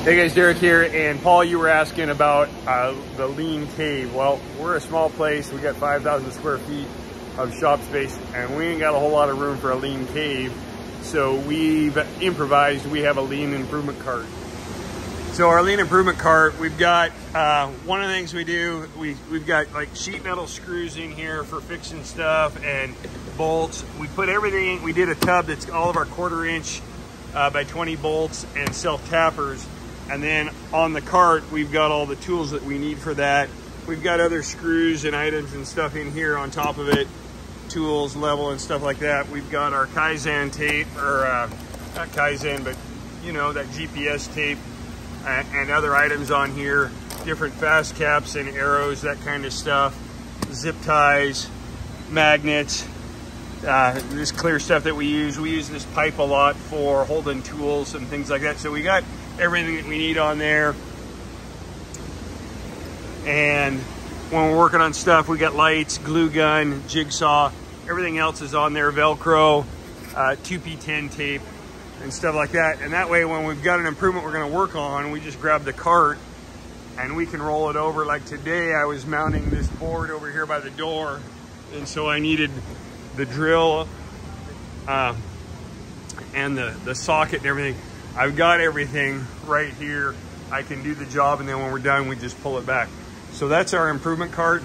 Hey guys, Derek here, and Paul, you were asking about the lean cave. Well, we're a small place. We got 5,000 square feet of shop space, and we ain't got a whole lot of room for a lean cave. So we've improvised. We have a lean improvement cart. So our lean improvement cart, we've got, one of the things we do, we've got like sheet metal screws in here for fixing stuff and bolts. We put everything, we did a tub that's all of our 1/4 inch by 20 bolts and self tappers. And then on the cart, we've got all the tools that we need for that. We've got other screws and items and stuff in here on top of it, tools, level, and stuff like that. We've got our Kaizen tape, or not Kaizen, but you know, that GPS tape, and other items on here, different fast caps and arrows, that kind of stuff, zip ties, magnets, this clear stuff that we use. We use this pipe a lot for holding tools and things like that. So we got everything that we need on there. And when we're working on stuff, we got lights, glue gun, jigsaw, everything else is on there, Velcro, 2P10 tape and stuff like that. And that way, when we've got an improvement we're going to work on, we just grab the cart and we can roll it over. Like today, I was mounting this board over here by the door, and so I needed the drill and the socket and everything. I've got everything right here. I can do the job, and then when we're done, we just pull it back. So that's our improvement cart.